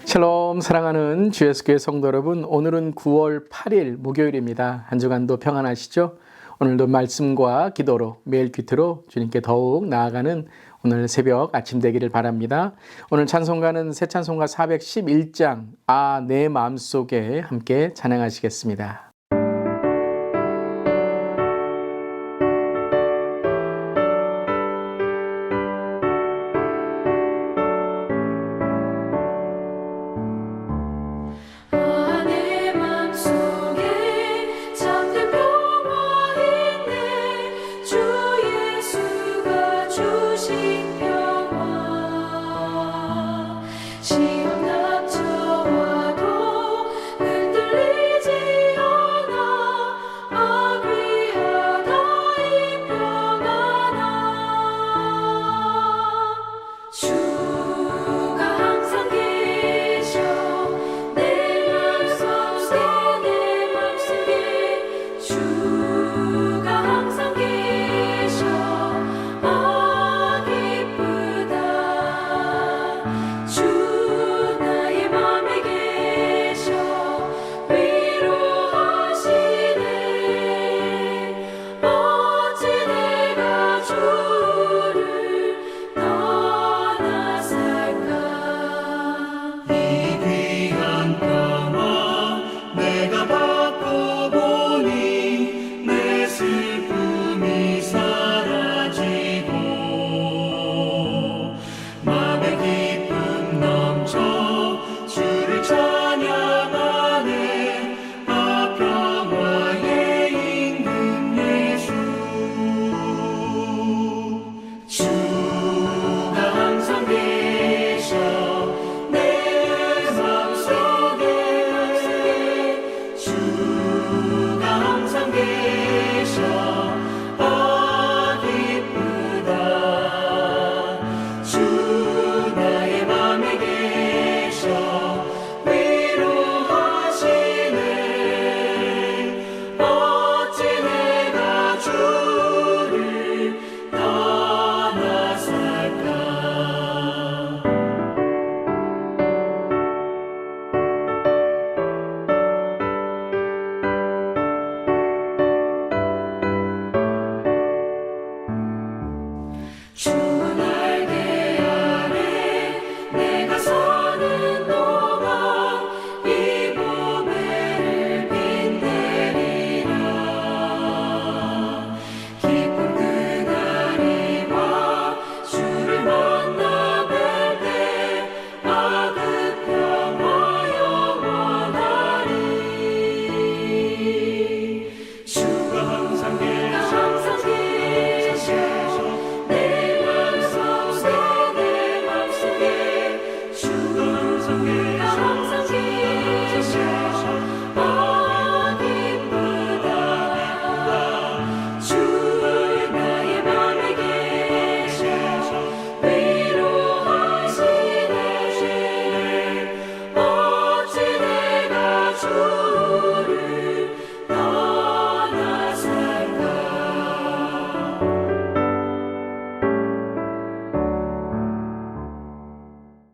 샬롬 사랑하는 주 예수교회 성도 여러분, 오늘은 9월 8일 목요일입니다. 한 주간도 평안하시죠? 오늘도 말씀과 기도로 매일 귀트로 주님께 더욱 나아가는 오늘 새벽 아침 되기를 바랍니다. 오늘 찬송가는 새 찬송가 411장 내 마음속에 함께 찬양하시겠습니다.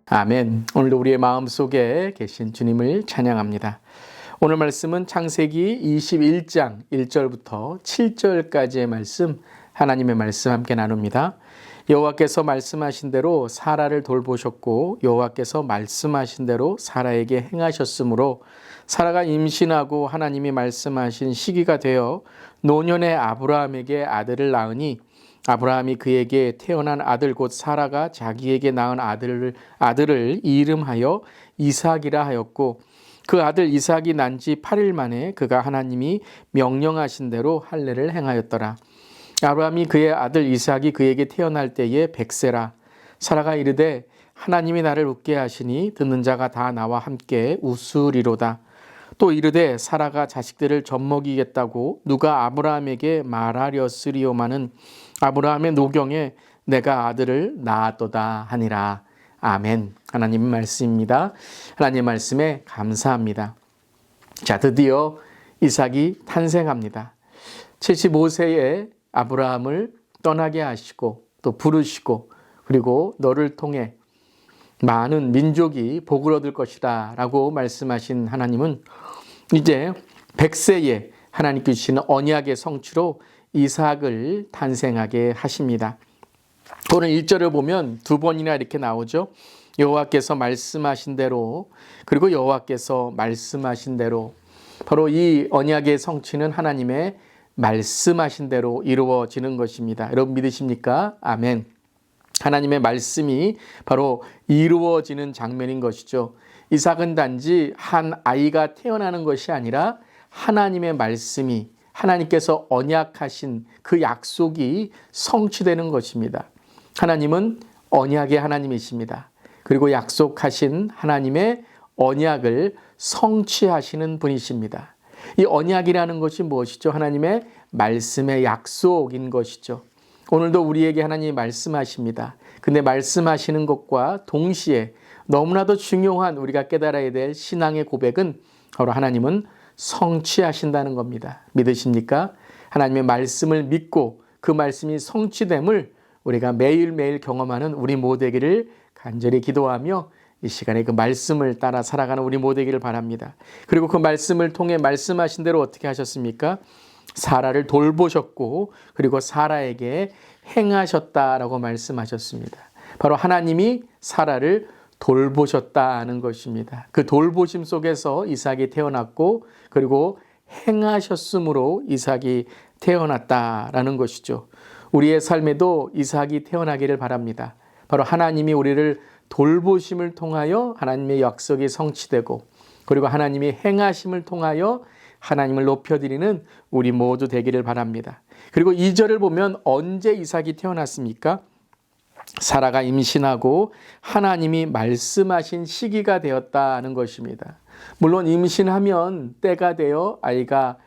아멘. 오늘도 우리의 마음속에 계신 주님을 찬양합니다. 오늘 말씀은 창세기 21장 1절부터 7절까지의 말씀, 하나님의 말씀 함께 나눕니다. 여호와께서 말씀하신 대로 사라를 돌보셨고 여호와께서 말씀하신 대로 사라에게 행하셨으므로 사라가 임신하고 하나님이 말씀하신 시기가 되어 노년의 아브라함에게 아들을 낳으니 아브라함이 그에게 태어난 아들 곧 사라가 자기에게 낳은 아들을 이름하여 이삭이라 하였고 그 아들 이삭이 난 지 8일 만에 그가 하나님이 명령하신 대로 할례를 행하였더라. 아브라함이 그의 아들 이삭이 그에게 태어날 때에 100세라. 사라가 이르되 하나님이 나를 웃게 하시니 듣는 자가 다 나와 함께 웃으리로다. 또 이르되 사라가 자식들을 젖먹이겠다고 누가 아브라함에게 말하렸으리오마는 아브라함의 노경에 내가 아들을 낳았도다 하니라. 아멘. 하나님의 말씀입니다. 하나님의 말씀에 감사합니다. 자, 드디어 이삭이 탄생합니다. 75세에 아브라함을 떠나게 하시고 또 부르시고 그리고 너를 통해 많은 민족이 복을 얻을 것이다 라고 말씀하신 하나님은 이제 100세에 하나님께 주시는 언약의 성취로 이삭을 탄생하게 하십니다. 오늘 1절을 보면 두 번이나 이렇게 나오죠. 여호와께서 말씀하신 대로, 그리고 여호와께서 말씀하신 대로. 바로 이 언약의 성취는 하나님의 말씀하신 대로 이루어지는 것입니다. 여러분 믿으십니까? 아멘. 하나님의 말씀이 바로 이루어지는 장면인 것이죠. 이삭은 단지 한 아이가 태어나는 것이 아니라 하나님의 말씀이, 하나님께서 언약하신 그 약속이 성취되는 것입니다. 하나님은 언약의 하나님이십니다. 그리고 약속하신 하나님의 언약을 성취하시는 분이십니다. 이 언약이라는 것이 무엇이죠? 하나님의 말씀의 약속인 것이죠. 오늘도 우리에게 하나님이 말씀하십니다. 근데 말씀하시는 것과 동시에 너무나도 중요한 우리가 깨달아야 될 신앙의 고백은 바로 하나님은 성취하신다는 겁니다. 믿으십니까? 하나님의 말씀을 믿고 그 말씀이 성취됨을 우리가 매일매일 경험하는 우리 모두에게를 간절히 기도하며 이 시간에 그 말씀을 따라 살아가는 우리 모두에게를 바랍니다. 그리고 그 말씀을 통해 말씀하신 대로 어떻게 하셨습니까? 사라를 돌보셨고 그리고 사라에게 행하셨다라고 말씀하셨습니다. 바로 하나님이 사라를 돌보셨다는 것입니다. 그 돌보심 속에서 이삭이 태어났고 그리고 행하셨으므로 이삭이 태어났다라는 것이죠. 우리의 삶에도 이삭이 태어나기를 바랍니다. 바로 하나님이 우리를 돌보심을 통하여 하나님의 약속이 성취되고 그리고 하나님이 행하심을 통하여 하나님을 높여드리는 우리 모두 되기를 바랍니다. 그리고 2절을 보면 언제 이삭이 태어났습니까? 사라가 임신하고 하나님이 말씀하신 시기가 되었다는 것입니다. 물론 임신하면 때가 되어 아이가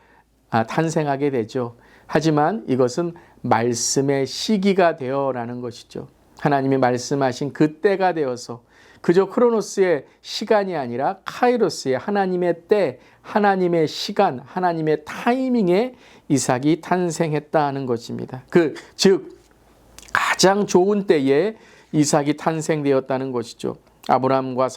탄생하게 되죠. 하지만 이것은 말씀의 시기가 되어라는 것이죠. 하나님이 말씀하신 그 때가 되어서 그저 크로노스의 시간이 아니라 카이로스의 하나님의 때, 하나님의 시간, 하나님의 타이밍에 이삭이 탄생했다는 것입니다. 즉 가장 좋은 때에 이삭이 탄생되었다는 것이죠. 아브라함과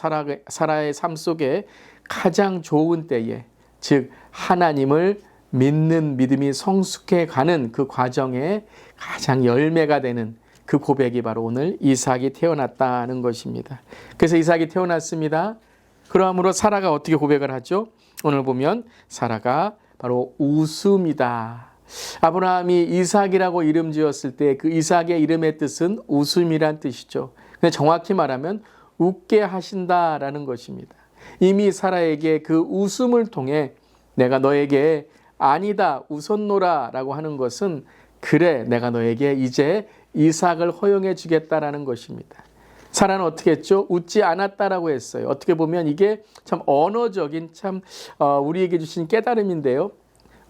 사라의 삶 속에 가장 좋은 때에, 즉 하나님을 믿는 믿음이 성숙해 가는 그 과정에 가장 열매가 되는 그 고백이 바로 오늘 이삭이 태어났다는 것입니다. 그래서 이삭이 태어났습니다. 그러므로 사라가 어떻게 고백을 하죠? 오늘 보면 사라가 바로 웃음이다. 아브라함이 이삭이라고 이름 지었을 때 그 이삭의 이름의 뜻은 웃음이란 뜻이죠. 근데 정확히 말하면 웃게 하신다라는 것입니다. 이미 사라에게 그 웃음을 통해 내가 너에게 아니다 웃었노라 라고 하는 것은 그래 내가 너에게 이제 이삭을 허용해 주겠다라는 것입니다. 사라는 어떻게 했죠? 웃지 않았다라고 했어요. 어떻게 보면 이게 참 언어적인 참 우리에게 주신 깨달음인데요.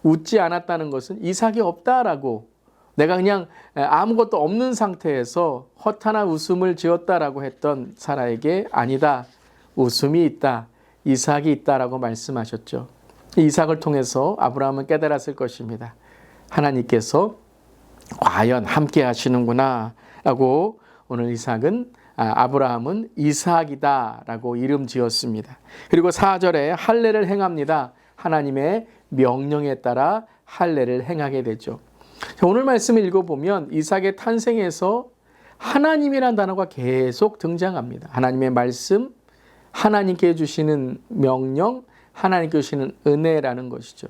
웃지 않았다는 것은 이삭이 없다라고, 내가 그냥 아무것도 없는 상태에서 허탄한 웃음을 지었다라고 했던 사라에게 아니다, 웃음이 있다, 이삭이 있다라고 말씀하셨죠. 이삭을 통해서 아브라함은 깨달았을 것입니다. 하나님께서 과연 함께 하시는구나 라고 오늘 아브라함은 이삭이다 라고 이름 지었습니다. 그리고 4절에 할례를 행합니다. 하나님의 명령에 따라 할례를 행하게 되죠. 오늘 말씀을 읽어보면 이삭의 탄생에서 하나님이라는 단어가 계속 등장합니다. 하나님의 말씀, 하나님께 주시는 명령, 하나님께 주시는 은혜라는 것이죠.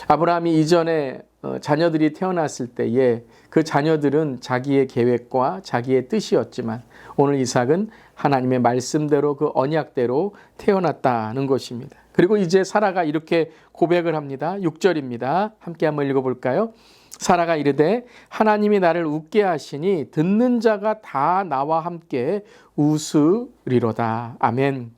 아브라함이 이전에 자녀들이 태어났을 때에 그 자녀들은 자기의 계획과 자기의 뜻이었지만 오늘 이삭은 하나님의 말씀대로 그 언약대로 태어났다는 것입니다. 그리고 이제 사라가 이렇게 고백을 합니다. 6절입니다. 함께 한번 읽어볼까요? 사라가 이르되 하나님이 나를 웃게 하시니 듣는 자가 다 나와 함께 웃으리로다. 아멘.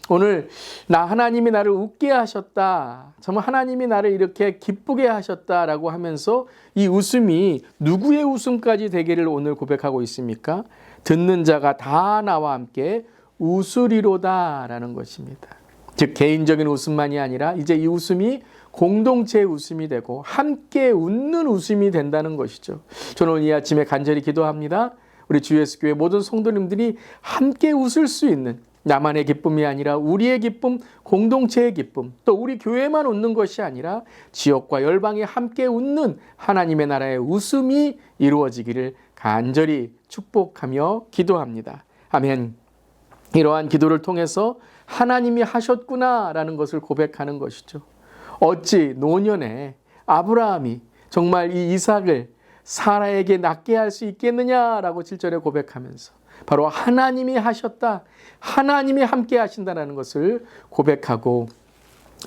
오늘 하나님이 나를 웃게 하셨다. 정말 하나님이 나를 이렇게 기쁘게 하셨다라고 하면서 이 웃음이 누구의 웃음까지 되기를 오늘 고백하고 있습니까? 듣는 자가 다 나와 함께 웃으리로다라는 것입니다. 즉 개인적인 웃음만이 아니라 이제 이 웃음이 공동체의 웃음이 되고 함께 웃는 웃음이 된다는 것이죠. 저는 오늘 이 아침에 간절히 기도합니다. 우리 주 예수 교회 모든 성도님들이 함께 웃을 수 있는, 나만의 기쁨이 아니라 우리의 기쁨, 공동체의 기쁨, 또 우리 교회만 웃는 것이 아니라 지역과 열방이 함께 웃는 하나님의 나라의 웃음이 이루어지기를 간절히 축복하며 기도합니다. 아멘. 이러한 기도를 통해서 하나님이 하셨구나라는 것을 고백하는 것이죠. 어찌 노년에 아브라함이 정말 이 이삭을 사라에게 낳게 할 수 있겠느냐라고 7절에 고백하면서 바로 하나님이 하셨다, 하나님이 함께 하신다는 것을 고백하고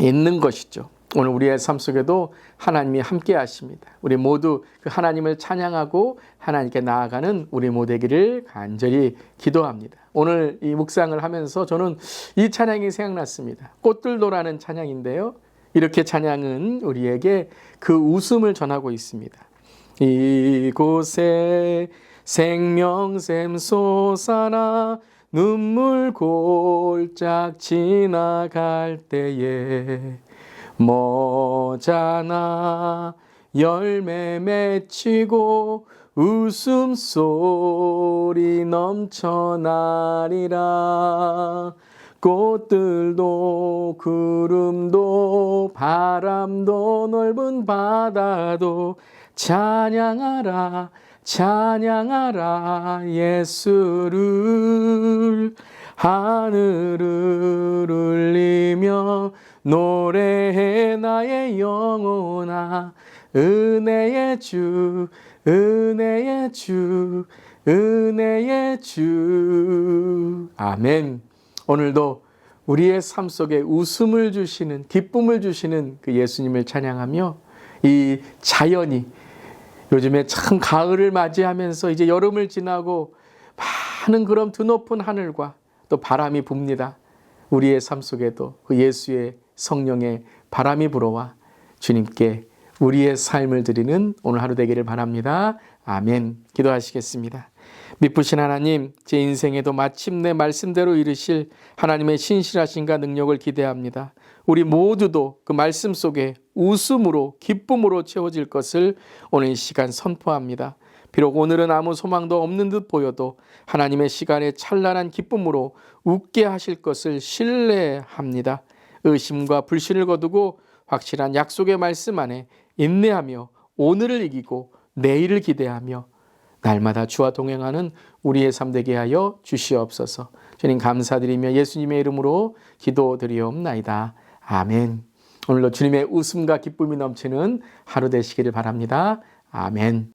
있는 것이죠. 오늘 우리의 삶 속에도 하나님이 함께 하십니다. 우리 모두 그 하나님을 찬양하고 하나님께 나아가는 우리 모두 되기를 간절히 기도합니다. 오늘 이 묵상을 하면서 저는 이 찬양이 생각났습니다. 꽃들도라는 찬양인데요. 이렇게 찬양은 우리에게 그 웃음을 전하고 있습니다. 이곳에 생명샘 솟아나 눈물 골짝 지나갈 때에 머자나 열매 맺히고 웃음소리 넘쳐나리라. 꽃들도 구름도 바람도 넓은 바다도 찬양하라 찬양하라 예수를. 하늘을 울리며 노래해 나의 영혼아. 은혜의 주 은혜의 주 은혜의 주. 아멘. 오늘도 우리의 삶 속에 웃음을 주시는, 기쁨을 주시는 그 예수님을 찬양하며 이 자연이 요즘에 참 가을을 맞이하면서 이제 여름을 지나고 많은 그런 드높은 하늘과 또 바람이 붑니다. 우리의 삶 속에도 그 예수의 성령의 바람이 불어와 주님께 우리의 삶을 드리는 오늘 하루 되기를 바랍니다. 아멘. 기도하시겠습니다. 미쁘신 하나님, 제 인생에도 마침내 말씀대로 이루실 하나님의 신실하심과 능력을 기대합니다. 우리 모두도 그 말씀 속에 웃음으로 기쁨으로 채워질 것을 오늘 이 시간 선포합니다. 비록 오늘은 아무 소망도 없는 듯 보여도 하나님의 시간에 찬란한 기쁨으로 웃게 하실 것을 신뢰합니다. 의심과 불신을 거두고 확실한 약속의 말씀 안에 인내하며 오늘을 이기고 내일을 기대하며 날마다 주와 동행하는 우리의 삶 되게 하여 주시옵소서. 주님 감사드리며 예수님의 이름으로 기도드리옵나이다. 아멘. 오늘도 주님의 웃음과 기쁨이 넘치는 하루 되시기를 바랍니다. 아멘.